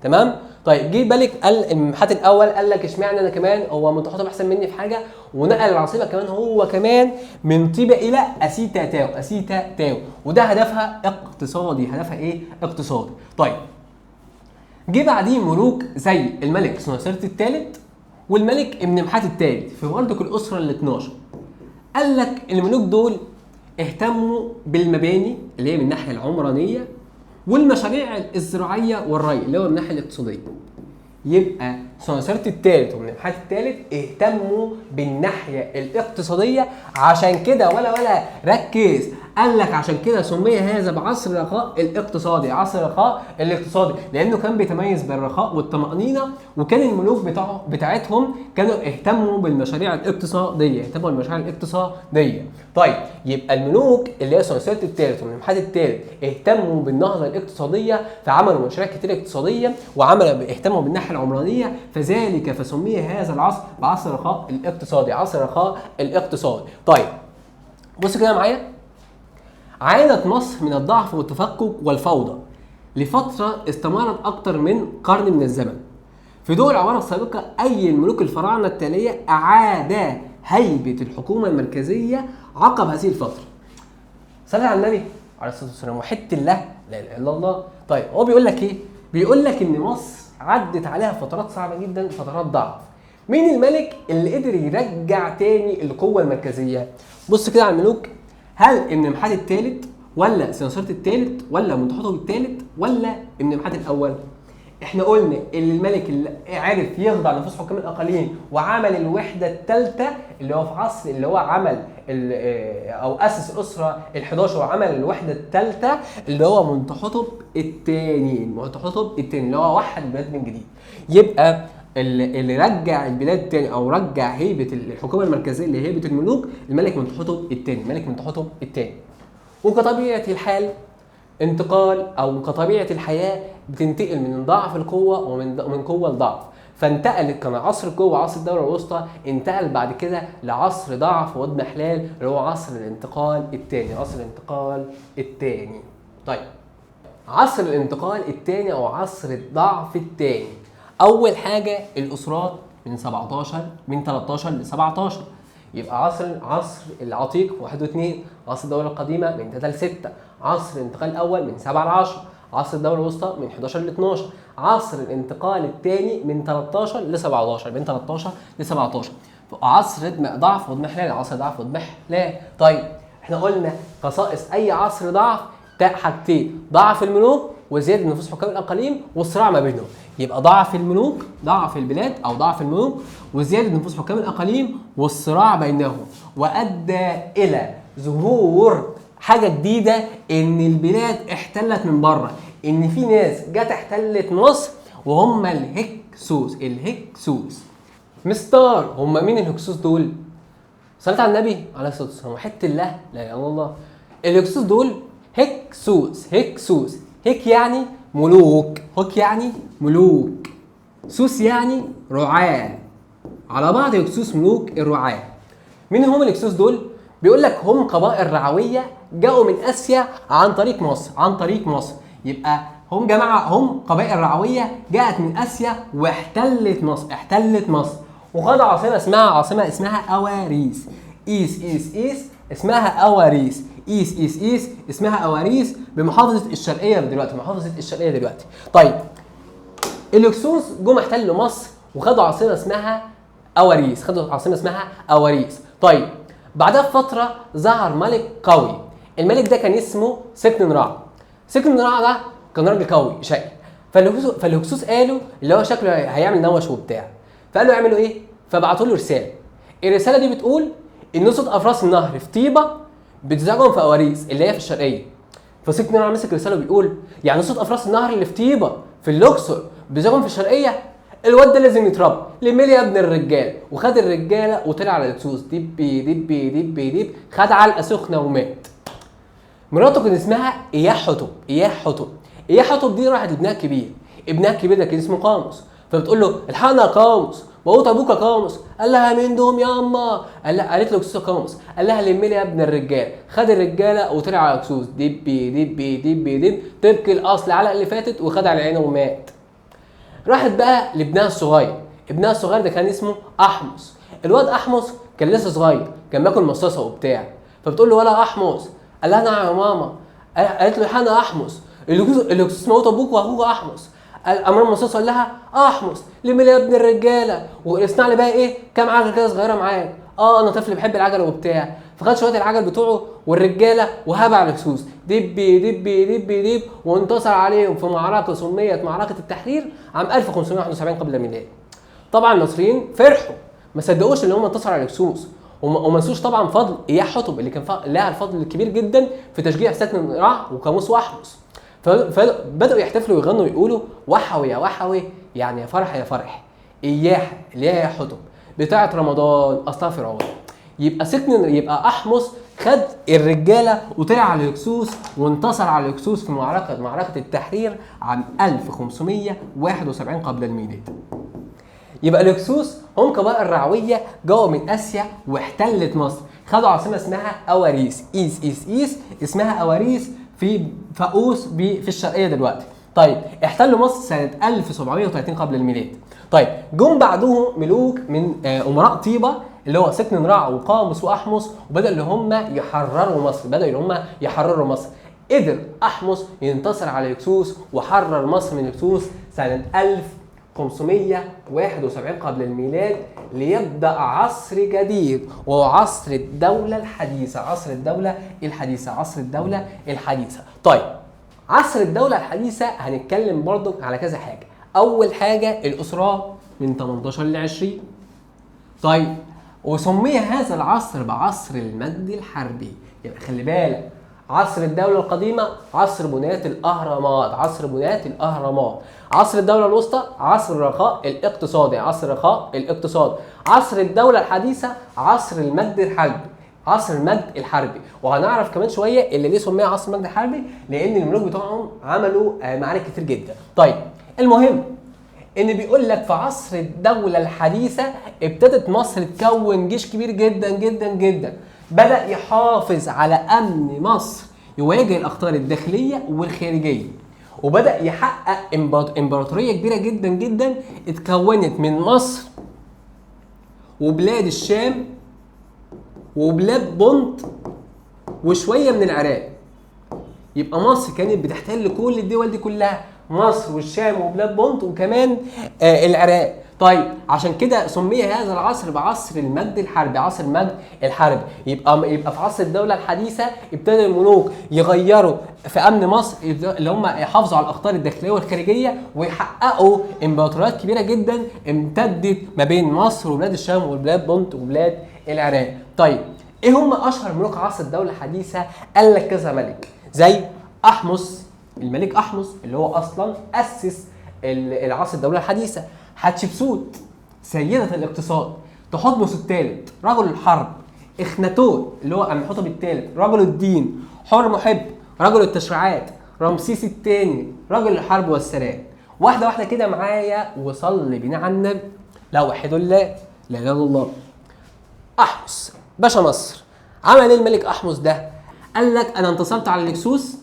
تمام؟ طيب جه الملك قال المنحات الاول قال لك اشمعنى انا كمان؟ هو منتحتب احسن مني في حاجه؟ ونقل العاصمه كمان هو كمان من طيبه الى اسيتا تاو. اسيتا تاو، وده هدفها اقتصادي. هدفها ايه؟ اقتصادي. طيب جه بعديه ملوك زي الملك سنوسرت الثالث والملك امنمحات الثالث في برضه الاسره ال 12. قال لك الملوك دول اهتموا بالمباني اللي هي من الناحيه العمرانيه والمشاريع الزراعيه والري اللي هو من الناحيه الاقتصاديه. يبقى سنوسرت الثالث ومنمحات الثالث اهتموا بالناحيه الاقتصاديه، عشان كده ولا ركز، قال لك عشان كده سمي هذا بعصر الرخاء الاقتصادي. عصر الرخاء الاقتصادي لانه كان بيتميز بالرخاء والطمانينه، وكان الملوك بتاعتهم كانوا اهتموا بالمشاريع الاقتصاديه، اهتموا بالمشاريع الاقتصاديه. طيب يبقى الملوك اللي هي سنوسرت الثالث ومنمحات الثالث اهتموا بالنهضه الاقتصاديه، فعملوا مشاريع كتير اقتصاديه اهتموا بالناحيه العمرانيه، فذلك فسمي هذا العصر بعصر الرخاء الاقتصادي. عصر الرخاء الاقتصادي. طيب بص كده معايا، عانت مصر من الضعف والتفكك والفوضى لفترة استمرت أكثر من قرن من الزمن. في ضوء العبارة السابقة أي الملوك الفراعنة التالية أعاد هيبة الحكومة المركزية عقب هذه الفترة. صلى على النبي عليه الصلاة والسلام، وحدة الله لا إله إلا الله. طيب هو بيقول لك إيه؟ بيقول لك إن مصر عدت عليها فترات صعبة جدا، فترات ضعف. مين الملك اللي قدر يرجع تاني القوة المركزية؟ بص كده على الملوك، هل امنمحات الثالث ولا سنوسرت الثالث ولا منتحتب الثالث ولا امنمحات الاول؟ احنا قلنا ان الملك اللي عرف يخضع لنفوس حكام الاقاليم وعمل الوحده الثالثه اللي هو في عصر اللي هو عمل او اسس الاسره ال11 وعمل الوحده الثالثه اللي هو منتحتب الثاني. منتحتب الثاني اللي هو وحد البلاد من جديد. يبقى اللي رجع البلاد تاني او رجع هيبه الحكومه المركزيه اللي هي هيبه الملوك الملك منتحتب الثاني. الملك منتحتب الثاني. وكطبيعه الحال انتقال او كطبيعه الحياه بتنتقل من ضعف القوه ومن قوه لضعف، فانتقلت كان عصر القوه عصر الدوله الوسطى، انتقل بعد كده لعصر ضعف واضمحلال اللي هو عصر الانتقال الثاني. عصر الانتقال الثاني. طيب عصر الانتقال الثاني او عصر الضعف الثاني، اول حاجه الاسرات من 13 ل 17. يبقى عصر العتيق 1 و2، عصر الدوله القديمه من 3 ل 6، عصر الانتقال الاول من 7 ل 10، عصر الدوله الوسطى من 11 ل 12، عصر الانتقال الثاني من 13 ل 17. من 13 ل 17 عصر ضعف واضمحلال. عصر ضعف واضمحلال. طيب احنا قلنا خصائص اي عصر ضعف حاجتين، ضعف الملوك وزياده نفوس حكام الاقاليم والصراع ما بينهم. يبقى ضعف الملوك، ضعف البلاد او ضعف الملوك وزياده نفوس حكام الاقاليم والصراع بينهم، وادى الى ظهور حاجه جديده ان البلاد احتلت من بره، ان في ناس جت احتلت مصر وهم الهكسوس. الهكسوس مستار. هم مين الهكسوس دول؟ صليت على النبي عليه الصلاه والسلام، وحدة الله لا اله الا الله. الهكسوس دول هكسوس هيك يعني ملوك، هك يعني ملوك، سوس يعني رعاة، على بعض هكسوس ملوك الرعاة. مين هم الهكسوس دول؟ بيقول لك هم قبائل رعويه جاءوا من اسيا عن طريق مصر. عن طريق مصر. يبقى هم جماعه، هم قبائل رعويه جاءت من اسيا واحتلت مصر. احتلت مصر وخدوا عاصمه اسمها اواريس. ايس اسمها اواريس. ايس اسمها اواريس بمحافظه الشرقيه دلوقتي. محافظه الشرقيه دلوقتي. طيب الهكسوس جم احتلوا مصر وخدوا عاصمه اسمها اواريس، طيب بعدها بفتره ظهر ملك قوي، الملك ده كان اسمه سكن رع. ده كان راجل قوي شقي. فالهكسوس قالوا اللي هو شكله هيعمل نوش وبتاع، فقالوا يعملوا ايه؟ فبعتوا له رساله. الرساله دي بتقول ان صوت افراس النهر في طيبه بتزعجهم في اواريس اللي هي في الشرقيه. فسكن رع مسك رساله وبيقول يعني صوت افراس النهر اللي في طيبه في الاقصر بيزعجهم في الشرقيه؟ الواد ده لازم يتربى. لملي يا ابن الرجال، وخد الرجاله وطلع على الهكسوس دب دب دب دب، خد علقه سخنه ومات. مراته كان اسمها اياح حطب دي راحت لابنها الكبير. ابنها الكبير ده كان اسمه قاموس، فبتقول له الحقنا يا قاموس، موت ابوك يا قاموس. قال لها مين دوم يا اما؟ قالت له هكسوس قاموس. قال لها لملي يا ابن الرجال. خد الرجاله وطلع على هكسوس دب دب دب دب طبق الاصل العلقه اللي فاتت، وخد على عينه ومات. راحت بقى لابنها الصغير. ابنها الصغير ده كان اسمه احمس. الواد احمس كان لسه صغير، كان بياكل مصاصه وبتاع. فبتقول له ولا احمس؟ قال لها نعم يا ماما. قالت له الحقنا احمس، الهكسوس موت ابوك واخوك احمس. امر المصاص قال لها احمس لملي يا ابن الرجاله، واصنع لي بقى ايه كام عجله كده صغيره معاك. انا طفل بحب العجله وبتاع. فخد شويه العجل بتوعه والرجاله وهاب على الهكسوس دب دب دب دب، وانتصر عليهم في معركه سميت معركه التحرير عام 1571 قبل الميلاد. طبعا المصريين فرحوا، ما صدقوش ان هم انتصروا على الهكسوس، وما نسوش طبعا فضل اياح حطب اللي كان لها الفضل الكبير جدا في تشجيع سكن رع وقاموس واحمس. فبداوا يحتفلوا ويغنوا ويقولوا وحوي يا وحوي، يعني يا فرح يا فرح. اياح اللي هي اياح حطب بتاعه رمضان اصلها فرعون. يبقى احمس خد الرجاله وطلع على الهكسوس وانتصر على الهكسوس في معركه التحرير عام 1571 قبل الميلاد. يبقى الهكسوس هم قبائل رعويه جاوا من اسيا واحتلت مصر، خدوا عاصمه اسمها اواريس. اسمها اواريس في فاقوس في الشرقيه دلوقتي. طيب احتلوا مصر سنه 1730 قبل الميلاد. طيب جم بعدهم ملوك من امراء طيبه اللي هو سكن رع وقاموس واحمس، وبدأوا اللي هم يحرروا مصر. قدر احمس ينتصر على الهكسوس وحرر مصر من الهكسوس سنه 1571 قبل الميلاد، ليبدأ عصر جديد وهو عصر الدولة الحديثة. طيب عصر الدولة الحديثة هنتكلم برضو على كذا حاجة. أول حاجة الأسرة من 18 ل 20. طيب وسمي هذا العصر بعصر المجد الحربي. يبقى خلي بالك، عصر الدولة القديمة عصر بناية الأهرامات، عصر الدولة الوسطى عصر الرخاء الاقتصادي، عصر الدولة الحديثة عصر المجد الحربي. وهنعرف كمان شوية اللي ليه سميه عصر المجد الحربي، لأن الملوك بتوعهم عملوا معارك كتير جدا. طيب المهم ان بيقول لك في عصر الدولة الحديثة ابتدت مصر تكون جيش كبير جدا جدا جدا، بدأ يحافظ على أمن مصر يواجه الأخطار الداخلية والخارجية، وبدأ يحقق إمبراطورية كبيرة جدا جدا اتكونت من مصر وبلاد الشام وبلاد بونت وشوية من العراق. يبقى مصر كانت بتحتل كل الدول دي كلها، مصر والشام وبلاد بونت وكمان العراق. طيب عشان كده سمي هذا العصر بعصر المجد الحربي. يبقى في عصر الدولة الحديثة ابتدى الملوك يغيروا في امن مصر، اللي هم يحافظوا على الاخطار الداخليه والخارجيه، ويحققوا امبراطوريات كبيره جدا امتدت ما بين مصر وبلاد الشام وبلاد بونت وبلاد العراق. طيب ايه هم اشهر ملوك عصر الدولة الحديثة؟ قال لك كذا ملك، زي احمس، الملك احمس اللي هو اصلا اسس العصر الدولة الحديثة. حتشبسوت سيدة الاقتصاد، تحتمس الثالث رجل الحرب، اخناتون اللي هو امنحتب الثالث رجل الدين، حور محب رجل التشريعات، رمسيس الثاني رجل الحرب والسلام. واحده واحده كده معايا وصلي بينا على النبي. لا وحد الله لا اله الا الله. احمس باشا مصر عمل ايه الملك احمس ده؟ قال لك انا انتصرت على الهكسوس،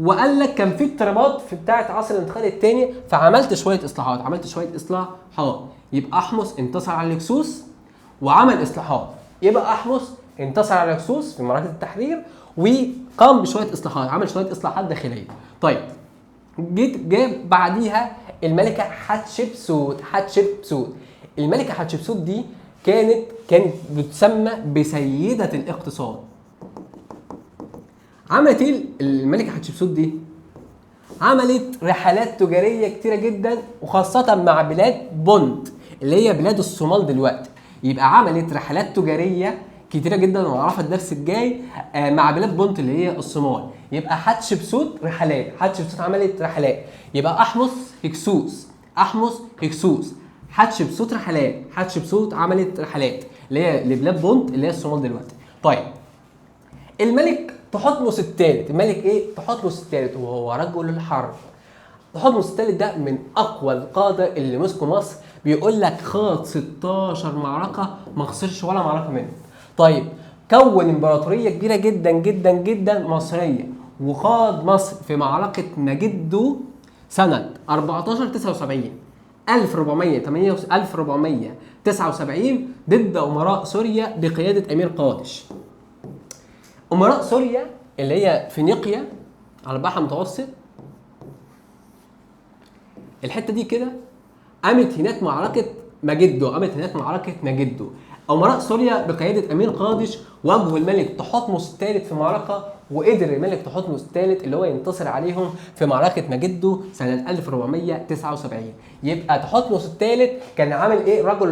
وقال لك كان في اضطرابات في بتاعه عصر الانتقال الثاني، فعملت شويه اصلاحات. يبقى احمس انتصر على الهكسوس وعمل اصلاحات. يبقى احمس انتصر على الهكسوس في معركه التحرير وقام بشويه اصلاحات، عمل شويه اصلاحات داخليه. طيب جاب بعديها الملكه حتشبسوت. الملكه حتشبسوت دي كانت بتسمى بسيده الاقتصاد. عملت ايه الملكه حتشبسوت دي؟ عملت رحلات تجاريه كتيره جدا، وخاصه مع بلاد بونت اللي هي بلاد الصومال دلوقتي. يبقى عملت رحلات تجاريه كتيره جدا، وهنعرفها الدرس الجاي، مع بلاد بونت اللي هي الصومال. يبقى حتشبسوت رحلات، حتشبسوت عملت رحلات. يبقى احمس هكسوس، حتشبسوت رحلات، حتشبسوت عملت رحلات اللي هي لبلاد بونت اللي هي الصومال دلوقتي. طيب الملك تحتمس الثالث، الملك ايه؟ تحتمس الثالث، وهو رجل الحرب. تحتمس الثالث ده من اقوى القاده اللي مسكوا مصر. بيقول لك خاض 16 معركه ما خسرش ولا معركه منهم. طيب كون امبراطوريه كبيره جدا جدا جدا مصريه، وخاض مصر في معركه مجدو سنه 1479 1479 ضد امراء سوريا بقياده امير قادش. امراء سوريا اللي هي فينيقيا على البحر المتوسط، الحته دي كده، قامت هناك معركه مجدو. امراء سوريا بقياده امير قادش واجهوا الملك تحتمس الثالث في معركه، وقدر الملك تحتمس الثالث اللي هو ينتصر عليهم في معركه مجدو سنه 1479. يبقى تحتمس الثالث كان عامل ايه؟ رجل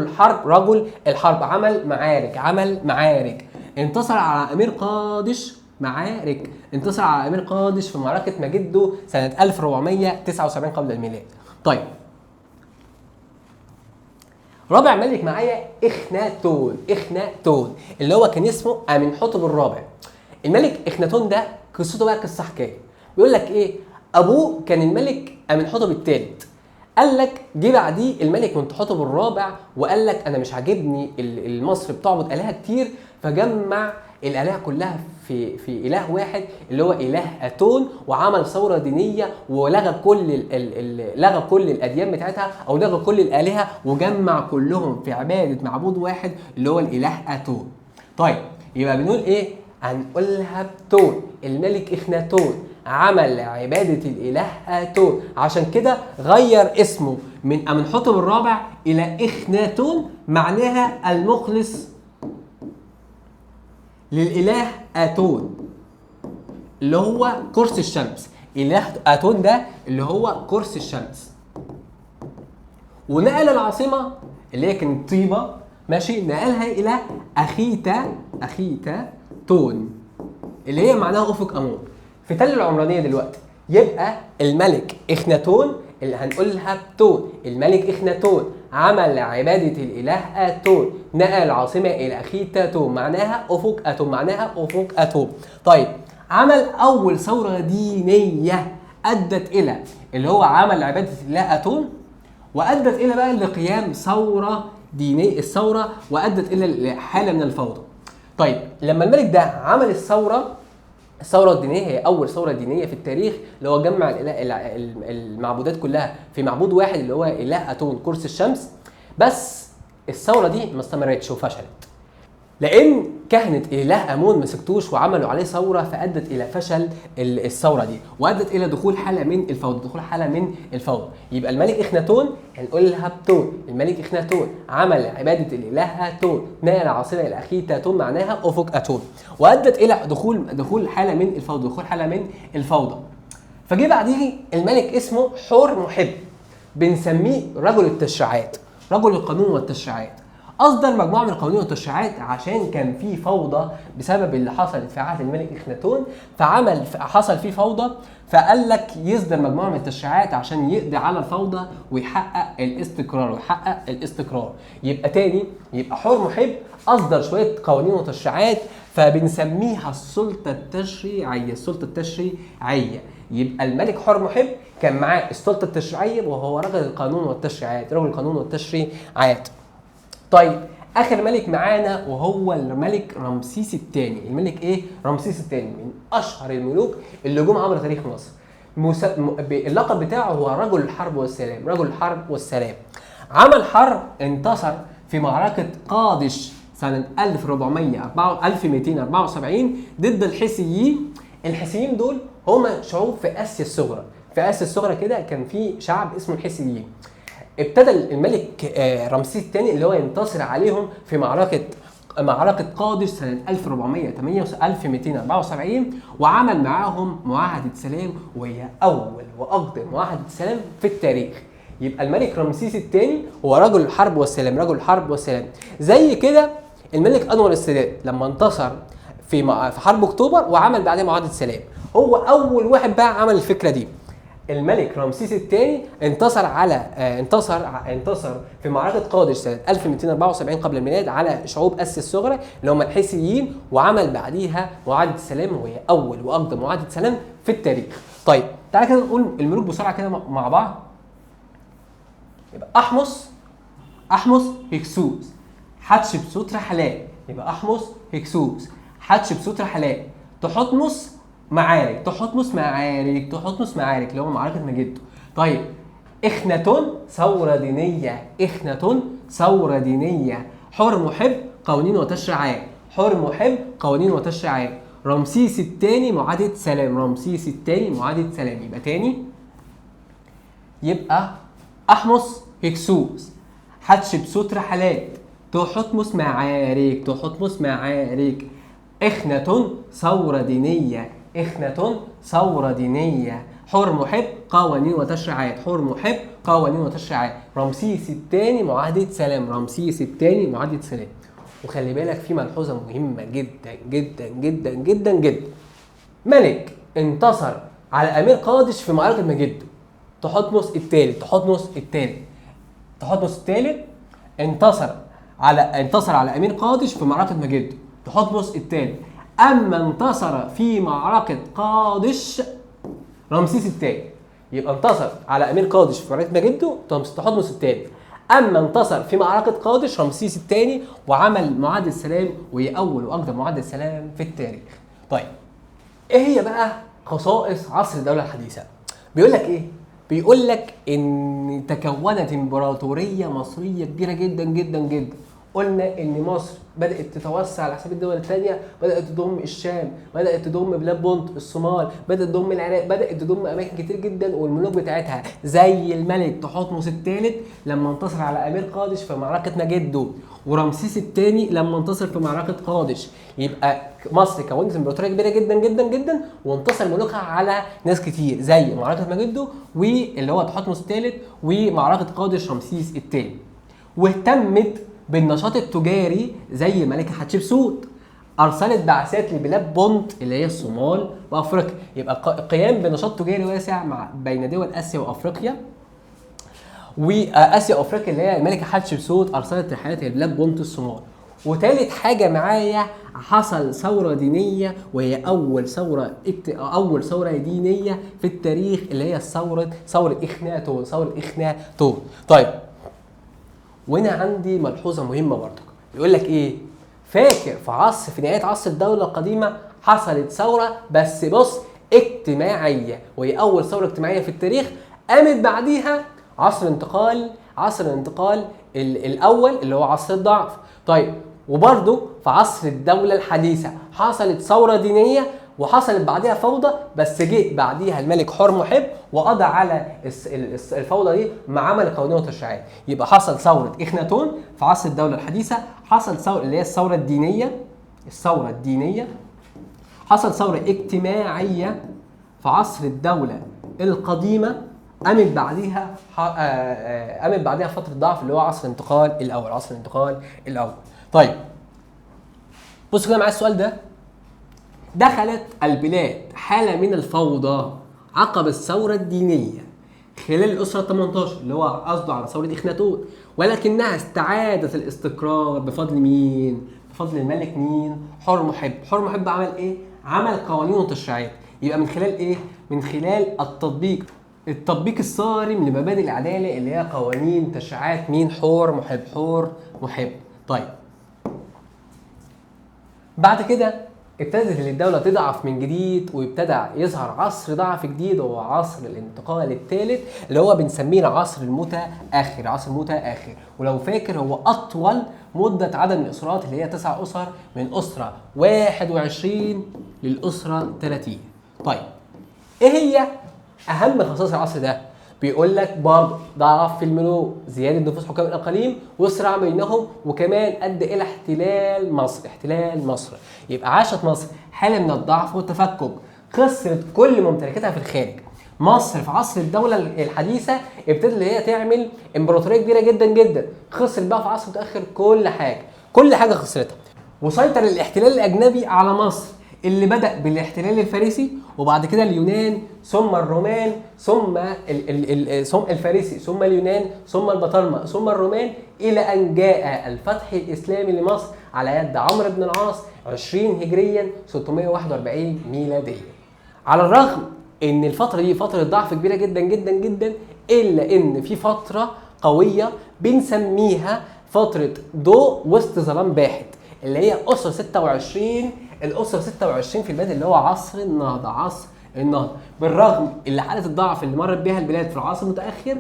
الحرب، عمل معارك، انتصر على امير قادش في معركه مجدو سنه 1479 قبل الميلاد. طيب رابع ملك معايا اخناتون اللي هو كان اسمه امنحتب الرابع. الملك اخناتون ده قصته بقى قصه حكايه. بيقول لك ايه؟ ابوه كان الملك امنحتب الثالث، قال لك جه بعديه الملك منتحتب الرابع وقال لك انا مش عاجبني المصر بتعبد الهه كتير، فجمع الالهه كلها في اله واحد اللي هو اله اتون، وعمل ثوره دينيه ولغى كل الاديان بتاعتها، او لغى كل الالهه وجمع كلهم في عباده معبود واحد اللي هو الاله اتون. طيب يبقى بنقول ايه؟ هنقولها بتون. الملك اخناتون عمل عباده الاله اتون، عشان كده غير اسمه من امنحتب الرابع الى اخناتون، معناها المخلص للاله اتون اللي هو قرص الشمس. اله اتون ده اللي هو قرص الشمس. ونقل العاصمه اللي هي كانت طيبه، ماشي، نقلها الى اخيتا تون اللي هي معناها افق امون في تل العمرانيه دلوقتي. يبقى الملك اخناتون اللي هنقولها بتون، الملك اخناتون عمل عباده الاله اتون، نقل العاصمه الى اخيتا تون معناها افق اتون. طيب عمل اول ثوره دينيه ادت الى اللي هو عمل عباده الاله اتون، وادت الى بقى لقيام ثوره دينيه، الثوره وادت الى حاله من الفوضى. طيب لما الملك ده عمل الثوره الدينيه، هي اول ثوره دينيه في التاريخ، اللي هو جمع المعبودات كلها في معبود واحد اللي هو اله اتون قرص الشمس. بس الثوره دي ما استمرتش وفشلت، لان كهنه اله امون ما سكتوش وعملوا عليه ثوره، فادت الى فشل الثوره دي، وادت الى دخول حاله من الفوضى. يبقى الملك اخناتون هنقولها بتون، الملك اخناتون عمل عباده الاله اتون، نقل العاصمه الى اخيتا تون معناها افق اتون، وادت الى دخول حاله من الفوضى. فجه بعديه الملك اسمه حور محب، بنسميه رجل التشريعات، رجل القانون والتشريعات. اصدر مجموعه من القوانين والتشريعات عشان كان في فوضى بسبب اللي حصلت في عهد الملك اخناتون، حصل فيه فوضى، فقال لك يصدر مجموعه من التشريعات عشان يقضي على الفوضى ويحقق الاستقرار. يبقى حور محب اصدر شويه قوانين وتشريعات، فبنسميها السلطه التشريعيه. يبقى الملك حور محب كان معاه السلطه التشريعيه، وهو رجل القانون والتشريعات. طيب اخر ملك معانا وهو الملك رمسيس الثاني. الملك ايه؟ رمسيس الثاني من اشهر الملوك اللي جم عبر تاريخ مصر. اللقب بتاعه هو رجل الحرب والسلام. عمل حرب، انتصر في معركه قادش سنه 1274 ضد الحيثيين. الحيثيين دول هم شعوب في اسيا الصغرى، في اسيا الصغرى كده كان في شعب اسمه الحيثيين. ابتدى الملك رمسيس الثاني اللي هو ينتصر عليهم في معركة قادش سنة 1274 وعمل معاهم معاهدة سلام، وهي أول وأقدم معاهدة سلام في التاريخ. يبقى الملك رمسيس الثاني هو رجل الحرب والسلام، رجل الحرب والسلام. زي كده الملك أنور السادات لما انتصر في حرب أكتوبر وعمل بعدها معاهدة سلام، هو أول واحد بقى عمل الفكرة دي. الملك رمسيس الثاني انتصر في معركة قادش سنة 1274 قبل الميلاد على شعوب آسيا الصغرى اللي هم الحيثيين، وعمل بعديها معاهدة السلام، وهي أول وأقدم معاهدة سلام في التاريخ. طيب تعالى كده نقول الملوك بسرعة كده مع بعض. يبقى أحمس هكسوس حتشبسوت رحلات. يبقى أحمس هكسوس حتشبسوت رحلات. تحتمس معارك اللي هو معركة مجدو. طيب إخناتون ثورة دينية. حر محب قوانين وتشريعات. رمسيس الثاني معاهدة سلام. يبقى تاني، يبقى أحمس هكسوس حتشبسوت رحلات. تحتمس معارك. إخناتون ثورة دينية. حر محب قوانين وتشريعات. رمسيس الثاني معاهدة سلام. وخلي بالك في ملحوظة مهمة جدا. ملك انتصر على أمير قادش في معركة مجدو. تحتمس الثالث انتصر على أمير قادش في معركة مجدو. تحتمس الثالث. أما انتصر في معركة قادش رمسيس الثاني. يبقى انتصر على أمير قادش في معركة مجدو تحتمس الثالث. أما انتصر في معركة قادش رمسيس الثاني وعمل معاهدة السلام، وهي أول وأقدم معاهدة سلام في التاريخ. طيب إيه هي بقى خصائص عصر الدولة الحديثة؟ بيقول لك إيه؟ بيقول لك إن تكونت إمبراطورية مصرية كبيرة جدا. قلنا ان مصر بدات تتوسع على حساب الدول الثانيه، بدات تضم الشام، بدات تضم بلاد بونت، الصومال، بدات تضم العراق، بدات تضم اماكن كتير جدا، والملوك بتاعتها زي الملك تحتمس الثالث لما انتصر على امير قادش في معركه مجدو، ورمسيس الثاني لما انتصر في معركه قادش. يبقى مصر كونت امبراطوريه كبيره جدا وانتصر ملوكها على ناس كتير زي معركه مجدو واللي هو تحتمس الثالث ومعركه قادش رمسيس الثاني. واهتمت بالنشاط التجاري زي ملكة حتشبسوت، أرسلت بعثات لبلاد بونت اللي هي الصومال وأفريقيا. يبقى القيام بنشاط تجاري واسع بين دول آسيا وأفريقيا. وآسيا وأفريقيا اللي هي الملكة حتشبسوت أرسلت رحلات لبلاد بونت الصومال. وثالث حاجة معايا، حصل ثورة دينية، وهي أول ثورة دينية في التاريخ اللي هي ثورة إخناتون. طيب وهنا عندي ملحوظه مهمه برضك، بيقول لك ايه؟ فاكر في نهايه عصر الدوله القديمه حصلت ثوره، بس بص اجتماعيه، وهي اول ثوره اجتماعيه في التاريخ. قامت بعديها عصر الانتقال الاول اللي هو عصر الضعف. طيب وبرده في عصر الدوله الحديثه حصلت ثوره دينيه وحصلت بعدها فوضى، بس جه بعديها الملك حر محب وقضى على الفوضى دي مع عمل قوانين وتشريعات. يبقى حصل ثوره اخناتون في عصر الدوله الحديثه، حصل ثوره اللي هي الثوره الدينيه، حصل ثوره اجتماعيه في عصر الدوله القديمه، قامت بعديها فتره ضعف اللي هو عصر الانتقال الاول. طيب بصوا كده معايا السؤال ده. دخلت البلاد حالة من الفوضى عقب الثورة الدينية خلال الأسرة 18 اللي هو قصده على ثورة إخناتون، ولكنها استعادت الاستقرار بفضل مين؟ بفضل الملك مين؟ حر محب عمل إيه؟ عمل قوانين وتشريعات. يبقى من خلال إيه؟ من خلال التطبيق الصارم لمبادئ العدالة اللي هي قوانين تشريعات مين؟ حر محب. طيب بعد كده ابتدت الدولة تضعف من جديد، وابتدى يظهر عصر ضعف جديد وهو عصر الانتقال الثالث اللي هو بنسميه العصر المتأخر. ولو فاكر هو أطول مدة عدد من الأسرات اللي هي 9 أسر، من أسرة 21 للأسرة 30. طيب إيه هي اهم خصائص العصر ده بيقول لك برضه ضعف في الملوك، زياده نفوذ حكام الاقاليم والصراع بينهم، وكمان ادى الى احتلال مصر. يبقى عاشت مصر حاله من الضعف والتفكك، خسرت كل ممتلكاتها في الخارج. مصر في عصر الدوله الحديثه ابتدت اللي هي تعمل امبراطوريه كبيره جدا جدا، خسرت بقى في عصر متاخر كل حاجه خسرتها. وسيطر الاحتلال الاجنبي على مصر اللي بدأ بالاحتلال الفارسي، وبعد كده اليونان، ثم الرومان، ثم الفارسي، ثم اليونان، ثم البطالمة، ثم الرومان، إلى أن جاء الفتح الإسلامي لمصر على يد عمرو بن العاص 20 هجريا 641 ميلاديا. على الرغم إن الفترة دي فترة ضعف كبيرة جدا جدا جدا، إلا إن في فترة قوية بنسميها فترة ضوء وسط ظلام باحت، اللي هي أسرة 26. الأسرة 26 في البلاد اللي هو عصر النهضة. بالرغم اللي حالة الضعف اللي مرت بها البلاد في العصر المتأخر،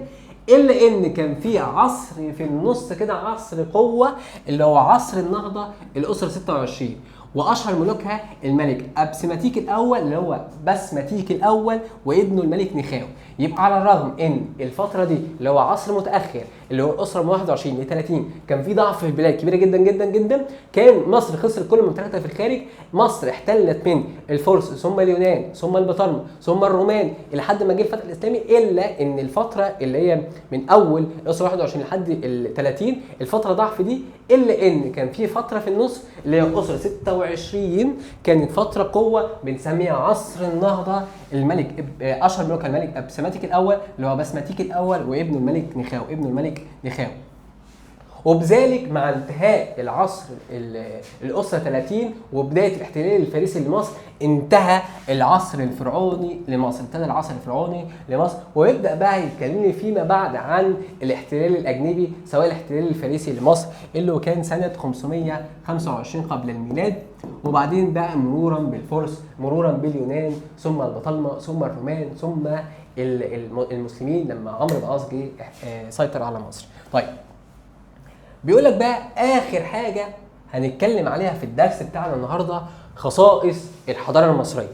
إلا إن كان في عصر في النص كده، عصر قوة، اللي هو عصر النهضة، الأسرة 26. واشهر ملوكها الملك ابسماتيك الاول، اللي هو بسماتيك الاول، وابنه الملك نخاو. يبقى على الرغم ان الفتره دي اللي هو عصر متاخر، اللي هو الاسره من 21 ل 30، كان في ضعف في البلاد كبيره جدا جدا جدا، كان مصر خسرت كل ممتلكاتها في الخارج. مصر احتلت من الفرس، ثم اليونان، ثم البطالمه، ثم الرومان، الى حد ما جه الفتح الاسلامي. الا ان الفتره اللي هي من اول الاسره 21 لحد ال 30 الفتره ضعف دي، الا ان كان في فتره في النص اللي هي الاسره 26 كانت فتره قوه بنسميها عصر النهضه. الملك اشهر ملوك الملك ابسماتيك الاول، اللي هو بسماتيك الاول، وابنه الملك نخاو. وبذلك مع انتهاء العصر الاسره 30 وبدايه الاحتلال الفارسي لمصر، انتهى العصر الفرعوني لمصر. ويبدا بقى يتكلمني فيما بعد عن الاحتلال الاجنبي، سواء الاحتلال الفارسي لمصر اللي كان سنه 525 قبل الميلاد، وبعدين بقى مرورا بالفرس، مرورا باليونان، ثم البطالمه، ثم الرومان، ثم المسلمين لما عمرو بن العاص جه سيطر على مصر. طيب، بيقول لك بقى اخر حاجه هنتكلم عليها في الدرس بتاعنا النهارده، خصائص الحضاره المصريه.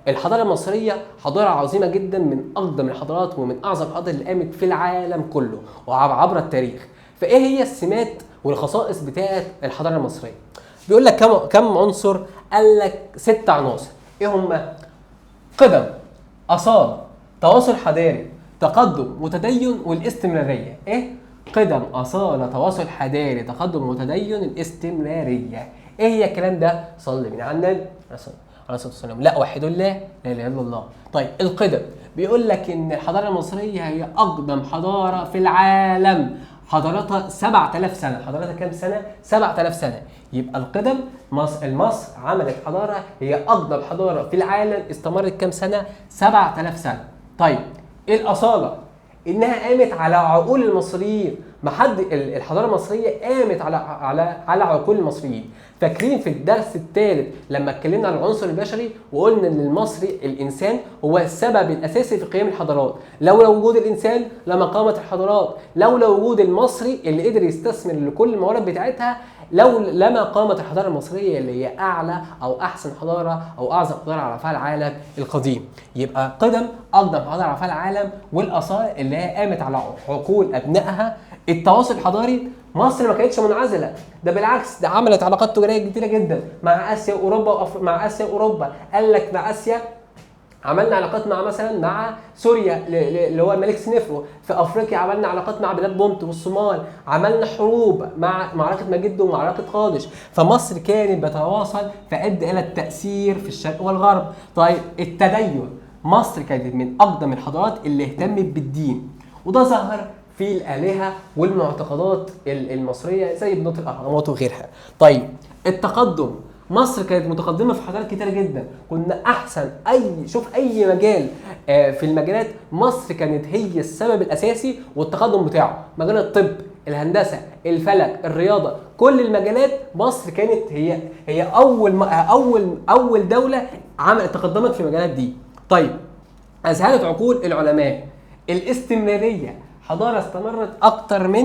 الحضاره المصريه حضاره عظيمه جدا، من اقدم الحضارات ومن اعظم الحضارات اللي قامت في العالم كله وعبر التاريخ. فايه هي السمات والخصائص بتاعه الحضاره المصريه؟ بيقول لك كم عنصر؟ قال لك 6 عناصر. ايه هم؟ قدم، اصاله، تواصل حضاري، تقدم، وتدين، والاستمراريه. ايه؟ قدم، اصاله، تواصل حضاري، تقدم، وتدين، الاستمراريه. ايه هي الكلام ده؟ صلي من على النبي عليه الصلاه والسلام. لا وحدوا الله، لا اله الا الله. طيب، القدم بيقول لك ان الحضاره المصريه هي اقدم حضاره في العالم، حضارتها 7000 سنه. حضارتها كام سنه؟ 7000 سنه. يبقى القدم، مصر عملت حضاره هي اقدم حضاره في العالم، استمرت كام سنه؟ 7000 سنه. طيب، الاصاله انها قامت على عقول المصريين. الحضاره المصريه قامت على عقول المصريين. فاكرين في الدرس الثالث لما اتكلمنا عن العنصر البشري وقلنا ان المصري الانسان هو السبب الاساسي في قيام الحضارات. لولا وجود الانسان لما قامت الحضارات. لولا وجود المصري اللي قدر يستثمر لكل الموارد بتاعتها لما قامت الحضاره المصريه اللي هي اعلى او احسن حضاره او اعظم حضاره عرفها العالم القديم. يبقى قدم اقدم حضاره عرفها العالم، والاصاله اللي هي قامت على عقول ابنائها. التواصل الحضاري، مصر ما كانتش منعزله، ده بالعكس، ده عملت علاقات تجاريه كتيره جدا مع اسيا واوروبا. قال لك مع اسيا عملنا علاقات مع سوريا اللي هو الملك سنفرو. في افريقيا عملنا علاقات مع بلاد بونت والصومال. عملنا حروب مع معركه مجده ومعركه قادش. فمصر كانت بتواصل، فادى الى التاثير في الشرق والغرب. طيب، التدين، مصر كانت من اقدم الحضارات اللي اهتمت بالدين، وده ظهر في الآلهة والمعتقدات المصرية زي بنوت الأهرامات وغيرها. طيب، التقدم، مصر كانت متقدمة في حضارات كتيرة جدا. كنا أحسن شوف أي مجال في المجالات، مصر كانت هي السبب الأساسي والتقدم بتاعه. مجال الطب، الهندسة، الفلك، الرياضة، كل المجالات مصر كانت هي أول دولة تقدمت في المجالات دي. طيب، أذهلت عقول العلماء. الاستمرارية، حضارة استمرت أكتر من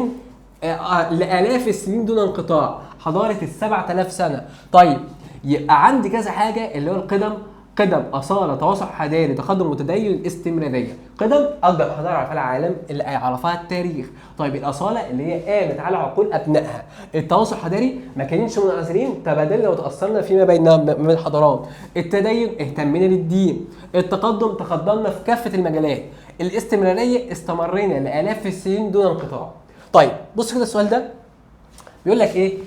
لآلاف السنين دون انقطاع، حضارة 7000 سنة. طيب، يبقى عندي كذا حاجة اللي هو القدم، قدم، اصاله، تواصل حضاري، تقدم متدين، استمراريه. قدم اقدم حضاره عرفها العالم اللي عرفها التاريخ. طيب الاصاله اللي هي قامت على عقول ابنائها. التواصل الحضاري ما كانش منعزلين، تبادلنا وتاثرنا فيما بيننا من الحضارات. التدين اهتمينا بالدين. التقدم تقدمنا في كافه المجالات. الاستمراريه استمرينا لالاف السنين دون انقطاع. طيب بص كده السؤال ده بيقول لك ايه؟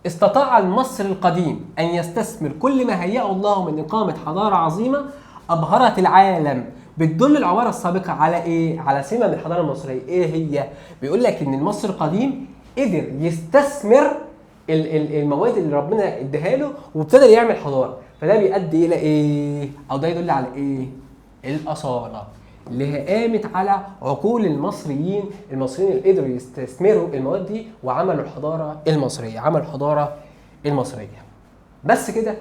استطاع المصري القديم أن يستثمر كل ما هيأه الله من إقامة حضارة عظيمة أبهرت العالم. بتدل العبارة السابقة على إيه؟ على سمة من الحضارة المصرية. إيه هي؟ بيقول لك إن المصري القديم قدر يستثمر المواد اللي ربنا اداها له وابتدى يعمل حضارة. فده بيؤدي إلى إيه؟ أو ده يدل على إيه؟ الأصالة اللي هي قامت على عقول المصريين اللي قدروا يستثمروا المواد دي وعملوا الحضاره المصريه، عملوا الحضاره المصريه. بس كده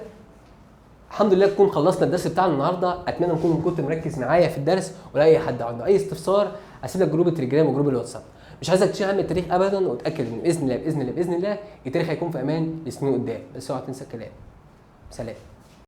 الحمد لله نكون خلصنا الدرس بتاعنا النهارده. اتمنى نكون كنت مركز معايا في الدرس، ولاي حد عنده اي استفسار اسيب لك جروب التليجرام وجروب الواتساب. مش عايزك تشيل هم التاريخ ابدا، وتاكد ان باذن الله باذن الله باذن الله التاريخ هيكون في امان لسنين قدام. بس اوعى تنسى الكلام. سلام.